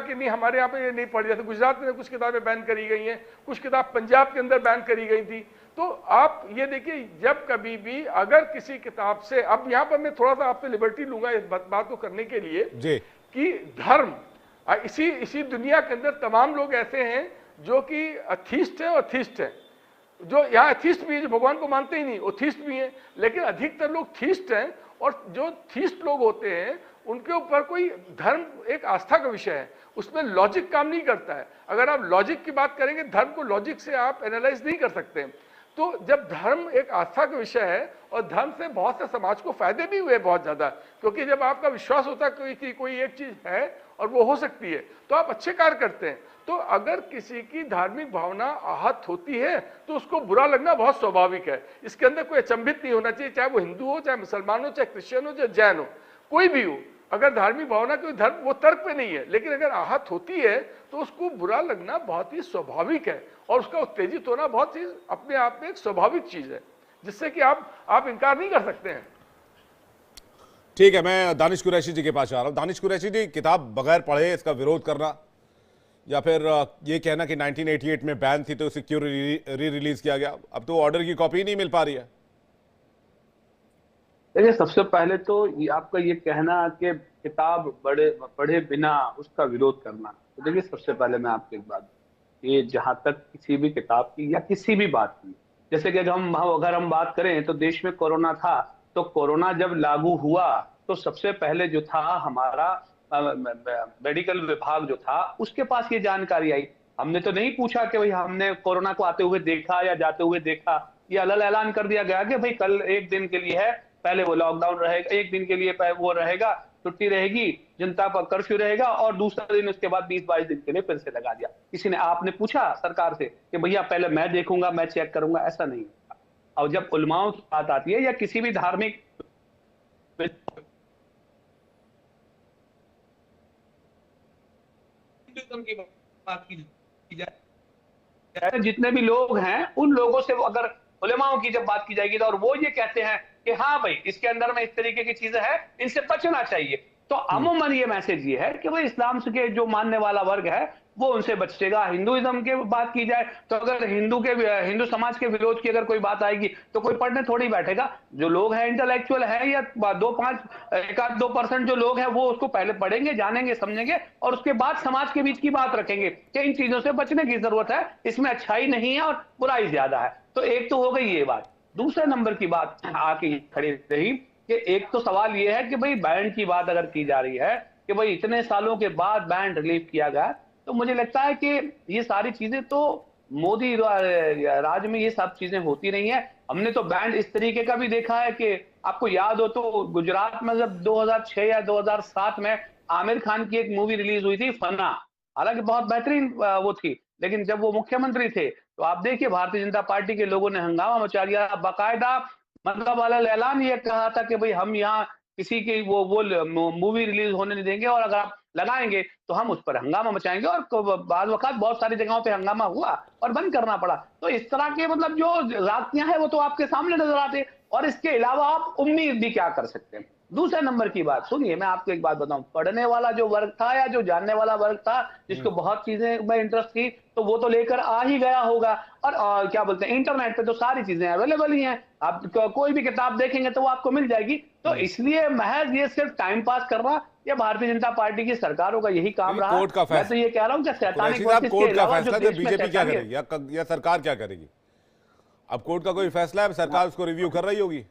कि नहीं हमारे यहाँ पे ये नहीं पढ़ी जाती। गुजरात में कुछ किताबें बैन करी गई हैं, कुछ किताब पंजाब के अंदर बैन करी गई थी। तो आप ये देखिए, जब कभी भी अगर किसी किताब से, अब यहाँ पर मैं थोड़ा सा आपसे लिबर्टी लूंगा इस बात को करने के लिए कि धर्म, इसी दुनिया के अंदर तमाम लोग ऐसे हैं जो कि अथीस्ट हैं और थीस्ट हैं। जो यहाँ थीस्ट भी है, जो भगवान को मानते ही नहीं, वो थीस्ट भी हैं, लेकिन अधिकतर लोग थीस्ट हैं। और जो थीस्ट लोग होते हैं उनके ऊपर कोई धर्म एक आस्था का विषय है, उसमें लॉजिक काम नहीं करता है। अगर आप लॉजिक की बात करेंगे, धर्म को लॉजिक से आप एनालाइज नहीं कर सकते। तो जब धर्म एक आस्था का विषय है, और धर्म से बहुत से समाज को फायदे भी हुए बहुत ज्यादा, क्योंकि जब आपका विश्वास होता है कि कोई एक चीज है और वो हो सकती है, तो आप अच्छे कार्य करते हैं। तो अगर किसी की धार्मिक भावना आहत होती है तो उसको बुरा लगना बहुत स्वाभाविक है, इसके अंदर कोई अचंभित नहीं होना चाहिए, चाहे वो हिंदू हो, चाहे मुसलमान हो, चाहे क्रिश्चियन हो, चाहे जैन हो, कोई भी हो। अगर धार्मिक भावना कोई धर्म वो तर्क पे नहीं है, लेकिन अगर आहत होती है तो उसको बुरा लगना बहुत ही स्वाभाविक है, और उसका उत्तेजित होना बहुत ही अपने आप में एक स्वाभाविक चीज है, जिससे कि आप इनकार नहीं कर सकते हैं। ठीक है, मैं दानिश कुरैशी जी के पास आ रहा हूं। दानिश कुरैशी जी, किताब बगैर पढ़े इसका विरोध करना, या फिर ये कहना कि 1988 में बैन थी तो उसे क्यों री रिलीज किया गया, अब तो ऑर्डर की कॉपी नहीं मिल पा रही है। देखिए, सबसे पहले तो आपका ये कहना कि किताब पढ़े बिना उसका विरोध करना, तो देखिए सबसे पहले मैं आपको एक बात, ये जहां तक किसी भी किताब की या किसी भी बात की, जैसे कि अगर हम बात करें तो देश में कोरोना था, तो कोरोना जब लागू हुआ तो सबसे पहले जो था हमारा मेडिकल विभाग जो था, उसके पास ये जानकारी आई। हमने तो नहीं पूछा कि भाई हमने कोरोना को आते हुए देखा या जाते हुए देखा, ये अलग ऐलान कर दिया गया कि भाई कल एक दिन के लिए है, पहले वो लॉकडाउन रहेगा, एक दिन के लिए वो रहेगा, छुट्टी रहेगी, जनता पर कर्फ्यू रहेगा, और दूसरा दिन उसके बाद 20-22 दिन के लिए फिर से लगा दिया। किसी ने आपने पूछा सरकार से कि भैया पहले मैं देखूंगा, मैं चेक करूंगा? ऐसा नहीं होता। और जब उलमाओं की बात आती है या किसी भी धार्मिक की बात की जाए, जितने भी लोग हैं उन लोगों से अगर उलमाओं की जब बात की जाएगी तो, और वो ये कहते हैं कि हाँ भाई इसके अंदर में इस तरीके की चीजें हैं, इनसे बचना चाहिए, तो अमूमन ये मैसेज ये है कि भाई इस्लाम के जो मानने वाला वर्ग है वो उनसे बचेगा। हिंदुइज्म की बात की जाए तो अगर हिंदू समाज के विरोध की अगर कोई बात आएगी तो कोई पढ़ने थोड़ी बैठेगा। जो लोग हैं इंटेलेक्चुअल है, या 1-2% जो लोग हैं वो उसको पहले पढ़ेंगे, जानेंगे, समझेंगे, और उसके बाद समाज के बीच की बात रखेंगे कि इन चीजों से बचने की जरूरत है, इसमें अच्छाई नहीं है और बुराई ज्यादा है। तो एक तो हो गई ये बात। दूसरे नंबर की बात आके खड़ी रही कि एक तो सवाल ये है कि भाई बैंड की बात अगर की जा रही है कि भाई इतने सालों के बाद बैंड रिलीव किया गया, तो मुझे लगता है कि ये सारी चीजें तो मोदी राज में ये सब चीजें होती नहीं है। हमने तो बैंड इस तरीके का भी देखा है कि आपको याद हो तो गुजरात में जब 2006 या 2007 में आमिर खान की एक मूवी रिलीज हुई थी फना, हालांकि बहुत बेहतरीन वो थी, लेकिन जब वो मुख्यमंत्री थे तो आप देखिए भारतीय जनता पार्टी के लोगों ने हंगामा मचा दिया, बाकायदा मतलब वाला ऐलान ये कहा था कि भाई हम यहाँ किसी की वो मूवी रिलीज होने नहीं देंगे, और अगर आप लगाएंगे तो हम उस पर हंगामा मचाएंगे, और बाद वक्त बहुत सारी जगहों पे हंगामा हुआ और बंद करना पड़ा। तो इस तरह के मतलब जो रास्तियां हैं वो तो आपके सामने नजर आते, और इसके अलावा आप उम्मीद भी क्या कर सकते हैं। दूसरे नंबर की बात सुनिए, मैं आपको एक बात बताऊं, पढ़ने वाला जो वर्ग था या जो जानने वाला वर्ग था जिसको बहुत चीजें में इंटरेस्ट थी, तो वो तो लेकर आ ही गया होगा। और क्या बोलते हैं, इंटरनेट पे तो सारी चीजें अवेलेबल ही हैं, आप कोई भी किताब देखेंगे तो वो आपको मिल जाएगी। तो इसलिए महज ये सिर्फ टाइम पास करना, ये भारतीय जनता पार्टी की सरकारों का यही काम रहा। मैं तो ये कह रहा हूँ कि शैतानिक कोर्ट का फैसला तो बीजेपी क्या करेगी या सरकार क्या करेगी? अब कोर्ट का कोई फैसला है, सरकार उसको रिव्यू कर रही होगी।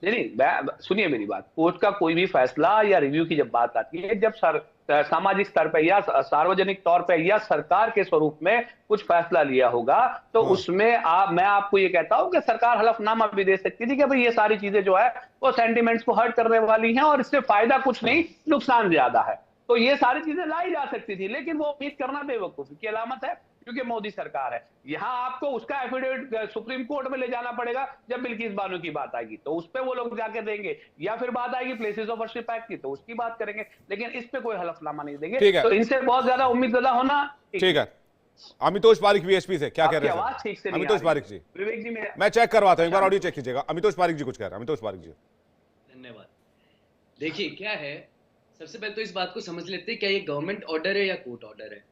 नहीं, सुनिए मेरी बात, कोर्ट का कोई भी फैसला या रिव्यू की जब बात आती है, जब सामाजिक स्तर पर या सार्वजनिक तौर पर या सरकार के स्वरूप में कुछ फैसला लिया होगा, तो उसमें मैं आपको ये कहता हूं कि सरकार हलफनामा भी दे सकती थी कि भाई ये सारी चीजें जो है वो सेंटिमेंट्स को हर्ट करने वाली हैं और इससे फायदा कुछ नहीं, नुकसान ज्यादा है, तो ये सारी चीजें लाई जा सकती थी। लेकिन वो उम्मीद करना बेवकूफी की अलामत है, क्योंकि मोदी सरकार है। यहां आपको उसका एफिडेविट सुप्रीम कोर्ट में ले जाना पड़ेगा जब बिल्किस बानो की बात आएगी, तो उस पर वो लोग जाके देंगे, या फिर बात आएगी प्लेसेस ऑफ वर्शिप एक्ट की तो उसकी बात करेंगे, लेकिन इस पे कोई हलफनामा नहीं देंगे। तो इनसे बहुत ज्यादा उम्मीद ज्यादा होना ठीक है। अमितोष पारिक वीएचपी से क्या कह रहे हैं? आवाज ठीक से अमितोष पारिक जी, विवेक जी मैं चेक करवाता हूं, एक बार ऑडियो चेक कीजिएगा। अमितोष पारिक जी कुछ कह रहे हैं। अमितोष पारिक जी, धन्यवाद। देखिए क्या है, सबसे पहले तो इस बात को समझ लेते हैं, क्या ये गवर्नमेंट ऑर्डर है या कोर्ट ऑर्डर है।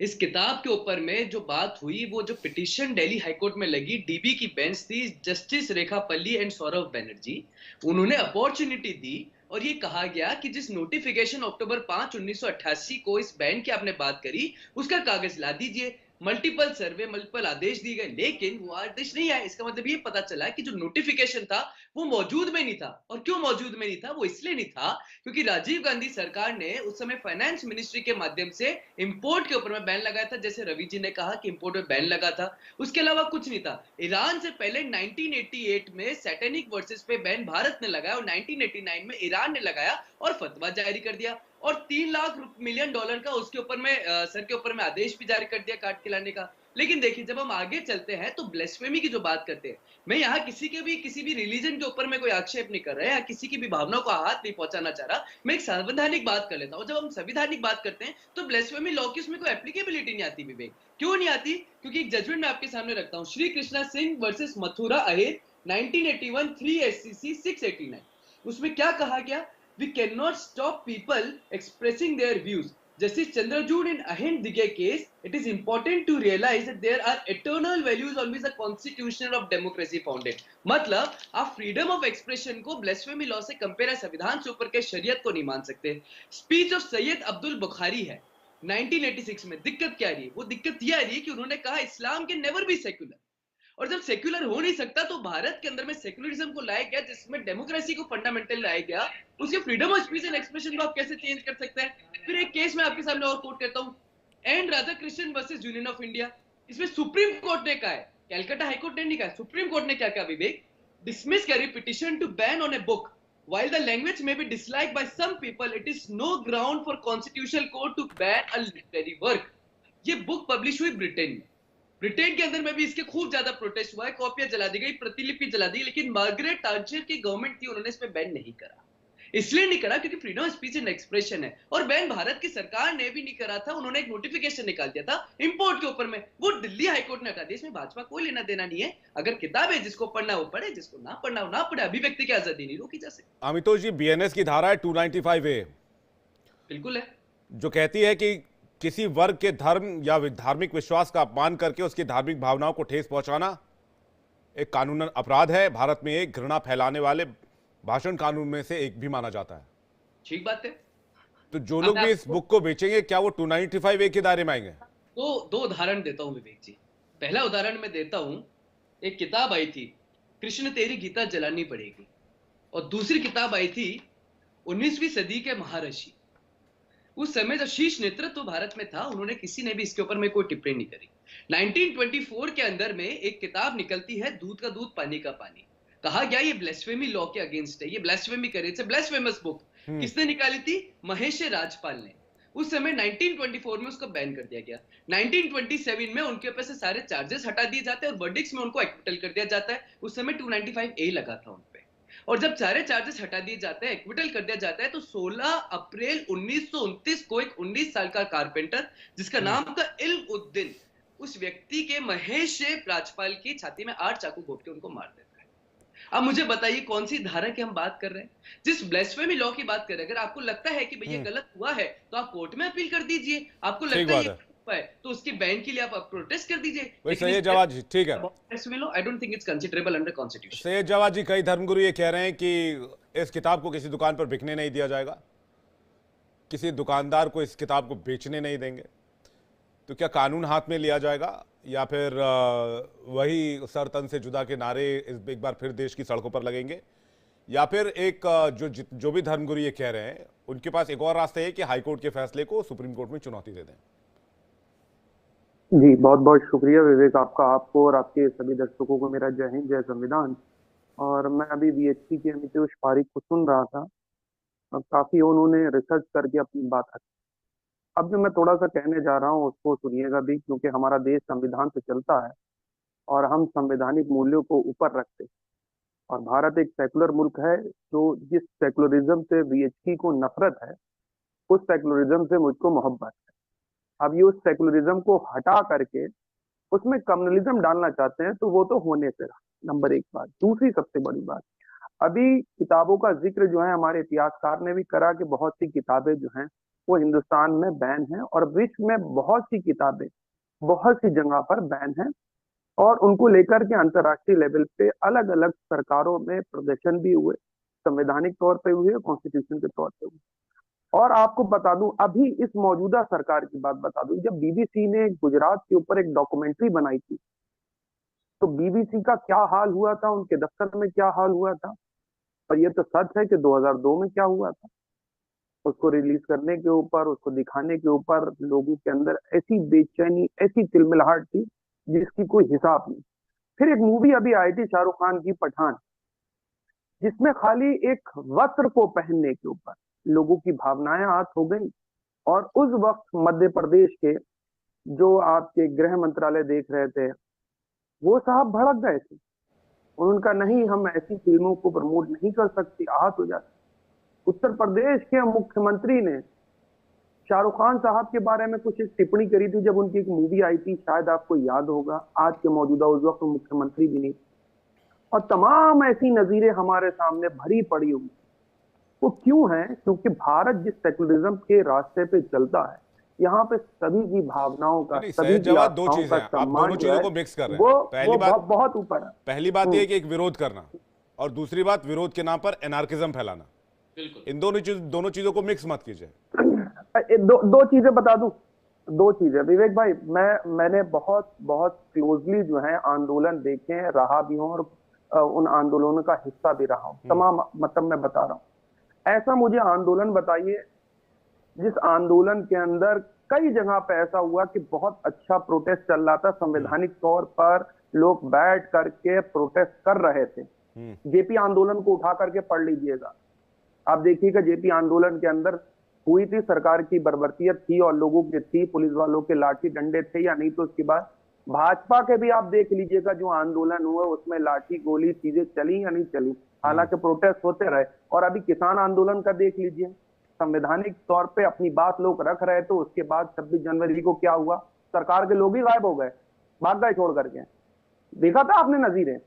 इस किताब के ऊपर में जो बात हुई, वो जो पिटीशन दिल्ली हाईकोर्ट में लगी, डीबी की बेंच थी, जस्टिस रेखा पल्ली एंड सौरभ बनर्जी, उन्होंने अपॉर्चुनिटी दी और ये कहा गया कि जिस नोटिफिकेशन अक्टूबर 5 1988 को इस बैन की आपने बात करी, उसका कागज ला दीजिए। मल्टीपल सर्वे, मल्टीपल आदेश दिए गए, लेकिन वो आदेश नहीं आए। इसका मतलब ये पता चला कि जो नोटिफिकेशन था वो मौजूद में नहीं था। और क्यों मौजूद में नहीं था? वो इसलिए नहीं था क्योंकि राजीव गांधी सरकार ने उस समय फाइनेंस मिनिस्ट्री के माध्यम से इंपोर्ट के ऊपर में बैन लगाया था, जैसे रवि जी ने कहा कि इंपोर्ट में बैन लगा था। उसके अलावा कुछ नहीं था। ईरान से पहले 1988 में सैटेनिक वर्सेस पे बैन भारत ने लगाया और 1989 में ईरान ने लगाया और फतवा जारी कर दिया और $3 मिलियन का उसके ऊपर में सर के ऊपर में आदेश भी जारी कर दिया काट के लाने का। लेकिन देखिए, जब हम आगे चलते हैं तो ब्लेस्फेमी की जो बात करते हैं, मैं यहाँ किसी भी रिलीजन के ऊपर में कोई आक्षेप नहीं कर रहा है या किसी की भी भावनाओं को आहत नहीं पहुंचाना चाह रहा। मैं एक संवैधानिक बात कर लेता हूँ। जब हम संवैधानिक बात करते हैं तो ब्लेस्फेमी लॉ की उसमें कोई एप्लीकेबिलिटी नहीं आती। विवेक, क्यों नहीं आती? क्योंकि एक जजमेंट मैं आपके सामने रखता हूँ, श्री कृष्णा सिंह वर्सेस मथुरा अहिर 1981 3 SCC 689। उसमें क्या कहा गया? We cannot stop people expressing their views. Justice Chandrachud in Ahind Dige case, it is important to realize that there are eternal values on which the constitution of democracy founded. मतलब आप freedom of expression को blasphemy law से compare संविधान से ऊपर के शरीयत को नहीं मान सकते। स्पीच ऑफ सैयद अब्दुल बुखारी है 1986 में। दिक्कत क्या आ रही है? वो दिक्कत ये आ रही है कि उन्होंने कहा इस्लाम के नेवर बी सेक्युलर। और जब सेक्युलर हो नहीं सकता तो भारत के अंदर में सेक्युलरिज्म को लाया गया, जिसमें डेमोक्रेसी को फंडामेंटल लाया गया। उसके freedom of speech and expression को आप कैसे चेंज कर सकते हैं? फिर एक केस मैं आपके सामने और कोट करता हूं, N Radhakrishnan versus Union of India. इसमें सुप्रीम कोर्ट ने कहा है, कैलकाटा हाईकोर्ट ने नहीं कहा, सुप्रीम कोर्ट ने क्या कहा Vivek? Dismiss carry petition to ban on a book while the language may be disliked by some people, it is no ground for constitutional court to ban a literary work. ये book publish हुई Britain में। Britain के अंदर में भी इसके खूब ज्यादा प्रोटेस्ट हुआ है, कॉपियां जला दी गई, प्रतिलिपि जला दी, लेकिन मार्गरेट टांचर की गवर्नमेंट थी, उन्होंने इसमें बैन नहीं करा। इसलिए नहीं करा क्योंकि freedom of speech and expression है। और बैन भारत की सरकार ने भी नहीं करा था, उन्होंने एक नोटिफिकेशन निकाल दिया था इंपोर्ट के ऊपर में, वो दिल्ली हाईकोर्ट ने हटा दिया। इसमें भाजपा कोई लेना देना नहीं है। अगर किताब है, जिसको पढ़ना वो पढ़े, जिसको ना पढ़ना वो ना पढ़े। अभिव्यक्ति की आजादी नहीं रोकी जा सकती। अमितोष जी, बीएनएस की धारा है 295A, बिल्कुल है, जो कहती है कि किसी वर्ग के धर्म या धार्मिक विश्वास का अपमान करके उसकी धार्मिक भावनाओं को ठेस पहुंचाना एक कानूनन अपराध है। भारत में एक घृणा फैलाने वाले भाषण कानून में से एक भी माना जाता है। ठीक बात है। तो जो लोग भी इस बुक को बेचेंगे, क्या वो 295A के दायरे में आएंगे? तो दो उदाहरण देता हूं विवेक जी। पहला उदाहरण मैं देता हूं, एक किताब आई थी, कृष्ण तेरी गीता जलानी पड़ेगी, और दूसरी किताब आई थी 19वीं सदी के महर्षि। उस समय जब शीर्ष नेतृत्व भारत में था, उन्होंने किसी ने भी इसके ऊपर में कोई टिप्पणी नहीं करी। 1924 के अंदर में एक किताब निकलती है, दूध का दूध पानी का पानी। कहा गया ये ब्लेस्फेमी लॉ के अगेंस्ट है, ये ब्लेस्फेमी करे, इट्स अ ब्लेस्फेमस बुक। किसने निकाली थी? महेश राजपाल ने। उस समय 1924 में उसको बैन कर दिया गया। 1927 में उनके ऊपर से सारे चार्जेस हटा दिए जाते हैं और वर्डिक्ट्स में उनको एक्विटल कर दिया जाता है। उस समय 295A लगा था उनपे, और जब सारे चार्जेस हटा दिए जाते हैं, एक्विटल कर दिया जाता है, तो 16 अप्रैल 1929 को एक 19 साल का कारपेंटर जिसका नाम था इल्म उद्दीन, उस व्यक्ति के महेश राजपाल की छाती में 8 चाकू घोंप के उनको मार देता है। अब मुझे बताइए कौन सी धारा की हम बात कर रहे हैं? जिस ब्लेस्फेमी लॉ की बात कर रहे हैं, अगर आपको लगता है कि भैया गलत हुआ है तो आप कोर्ट में अपील कर दीजिए। आपको लगता है तो उसके बैन के लिए आप प्रोटेस्ट कर दीजिए। सैयद जवाद जी, ठीक है, I don't think it's considerable under constitution. Syed Jawad ji, कई धर्मगुरु ये कह रहे हैं कि इस किताब को किसी दुकान पर बिकने नहीं दिया जाएगा, किसी दुकानदार को इस किताब को बेचने नहीं देंगे। तो क्या कानून हाथ में लिया जाएगा, या फिर वही सर तन से जुदा के नारे एक बार फिर देश की सड़कों पर लगेंगे, या फिर एक जो भी धर्मगुरु ये कह रहे हैं, उनके पास एक और रास्ता है कि हाईकोर्ट के फैसले को सुप्रीम कोर्ट में चुनौती दे दें? जी, बहुत बहुत शुक्रिया विवेक आपका, आपको और आपके सभी दर्शकों को मेरा जय हिंद, जय संविधान। और मैं अभी बीएचपी के अमितोष पारिक को सुन रहा था, काफी उन्होंने रिसर्च करके अपनी बात रखी। अब जो मैं थोड़ा सा कहने जा रहा हूँ उसको सुनिएगा भी, क्योंकि हमारा देश संविधान से चलता है और हम संवैधानिक मूल्यों को ऊपर रखते हैं। और भारत एक सेकुलर मुल्क है, जो जिस सेकुलरिज्म से बीएचपी को नफरत है, उस सेकुलरिज्म से मुझको मोहब्बत है। अब ये उस सेकुलरिज्म को हटा करके उसमें कम्युनलिज्म डालना चाहते हैं, तो वो तो होने से रहा। नंबर 1 बात। दूसरी सबसे बड़ी बात, अभी किताबों का जिक्र जो है हमारे इतिहासकार ने भी करा कि बहुत सी किताबें जो हैं वो हिंदुस्तान में बैन हैं और विश्व में बहुत सी किताबें बहुत सी जगह पर बैन हैं और उनको लेकर के अंतर्राष्ट्रीय लेवल पे अलग अलग सरकारों में प्रदर्शन भी हुए, संवैधानिक तौर पे हुए, कॉन्स्टिट्यूशन के तौर पे हुए। और आपको बता दूं, अभी इस मौजूदा सरकार की बात बता दूं, जब बीबीसी ने गुजरात के ऊपर एक डॉक्यूमेंट्री बनाई थी तो बीबीसी का क्या हाल हुआ था, उनके दफ्तर में क्या हाल हुआ था। और ये तो सच है कि 2002 में क्या हुआ था, उसको रिलीज करने के ऊपर, उसको दिखाने के ऊपर लोगों के अंदर ऐसी बेचैनी, ऐसी तिलमिलाहट थी जिसकी कोई हिसाब नहीं। फिर एक मूवी अभी आई थी शाहरुख खान की, पठान, जिसमें खाली एक वस्त्र को पहनने के ऊपर लोगों की भावनाएं आहत हो गई। और उस वक्त मध्य प्रदेश के जो आपके गृह मंत्रालय देख रहे थे वो साहब भड़क गए थे, उनका नहीं, हम ऐसी फिल्मों को प्रमोट नहीं कर सकते, आहत हो जाते। उत्तर प्रदेश के मुख्यमंत्री ने शाहरुख खान साहब के बारे में कुछ एक टिप्पणी करी थी जब उनकी एक मूवी आई थी, शायद आपको याद होगा, आज के मौजूदा उस वक्त मुख्यमंत्री भी नहीं। और तमाम ऐसी नजीरें हमारे सामने भरी पड़ी हुई। वो क्यों है? क्योंकि भारत जिस सेकुलरिज्म के रास्ते पे चलता है, यहाँ पे सभी की भावनाओं का, सभी की जवाब दो आस्थाओं चीजें का हैं, आप सम्मान दोनों जो है, चीजों को मिक्स कर रहे हैं। वो पहली बात बहुत ऊपर है। पहली बात ये है कि एक विरोध करना और दूसरी बात विरोध के नाम पर एनार्किज्म फैलाना। बिल्कुल। इन दोनों चीजों को मिक्स मत कीजिए। दो चीजें बता दूं, दो चीजें विवेक भाई, मैंने बहुत बहुत क्लोजली जो है आंदोलन देखे हैं, रहा भी हूं और उन आंदोलनों का हिस्सा भी रहा हूं, तमाम, मतलब मैं बता रहा हूं। ऐसा मुझे आंदोलन बताइए जिस आंदोलन के अंदर कई जगह पे ऐसा हुआ कि बहुत अच्छा प्रोटेस्ट चल रहा था, संवैधानिक तौर पर लोग बैठ करके प्रोटेस्ट कर रहे थे। जेपी आंदोलन को उठा करके पढ़ लीजिएगा, आप देखिएगा जेपी आंदोलन के अंदर हुई थी, सरकार की बर्बरतियत थी और लोगों की थी, पुलिस वालों के लाठी डंडे थे या नहीं। तो उसके बाद भाजपा के भी आप देख लीजिएगा जो आंदोलन हुआ उसमें लाठी गोली चीजें चली या नहीं चली, हालांकि प्रोटेस्ट होते रहे। और अभी किसान आंदोलन का देख लीजिए, संवैधानिक तौर पे अपनी बात लोग रख रहे थे, उसके बाद 26 जनवरी को क्या हुआ, सरकार के लोग ही गायब हो गए, भाग गए छोड़ करके। देखा था आपने नजीरें,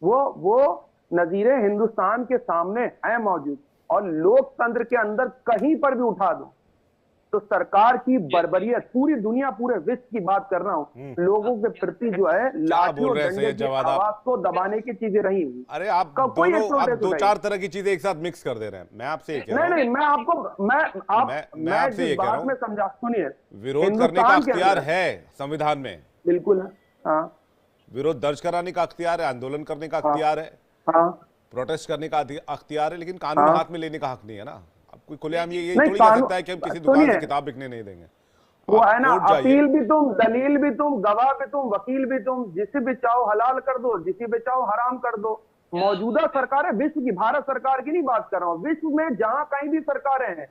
वो नजीरें हिंदुस्तान के सामने है मौजूद। और लोकतंत्र के अंदर कहीं पर भी उठा दो तो सरकार की बर्बरियत, पूरी दुनिया, पूरे विश्व की बात कर रहा हूं, लोगों के प्रति जो है लाठी और डंडे की आवाज को दबाने की चीजें रही हुई। अरे आप दो चार तरह की चीजें एक साथ मिक्स कर दे रहे हैं। मैं आपसे नहीं, मैं आपको मैं आपसे ये कह रहा हूं, समझा, सुनिए, विरोध करने का अख्तियार है संविधान में, बिल्कुल है। हाँ, विरोध दर्ज कराने का अख्तियार है, आंदोलन करने का अख्तियार है, प्रोटेस्ट करने का अख्तियार है, लेकिन कानून हाथ में लेने का हक नहीं है ना। अब कोई खुलेआम ये थोड़ी कह सकता है कि हम किसी दुकान से किताब बिकने नहीं देंगे। वो है ना, अपील भी तुम, दलील भी तुम, गवाह भी तुम, वकील भी तुम, जिसे भी चाहो हलाल कर दो, जिसे भी चाहो हराम कर दो। मौजूदा सरकार है विश्व की, भारत सरकार की नहीं बात कर रहा हूं, विश्व में जहां कहीं भी सरकारें हैं,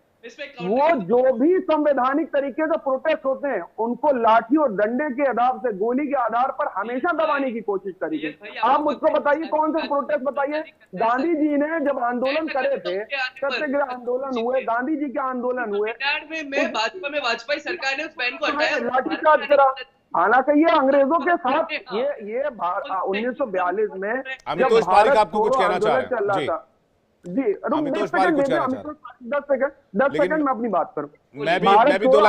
वो जो भी संवैधानिक तरीके से प्रोटेस्ट होते हैं उनको लाठी और डंडे के आधार से, गोली के आधार पर हमेशा दबाने की कोशिश करी। आप मुझको बताइए कौन से प्रोटेस्ट बताइए। गांधी जी ने जब आंदोलन करे थे, सत्याग्रह आंदोलन हुए, गांधी जी के आंदोलन हुए, भाजपा में वाजपेयी सरकार ने उस बैन को हटाया, लाठीचार्ज करा। हालांकि ये अंग्रेजों के साथ ये 1942 में जब भारत आपको कुछ कहना चाह चल रहा था जी, 10 सेकंड मैं अपनी बात करूं। मैं भी 2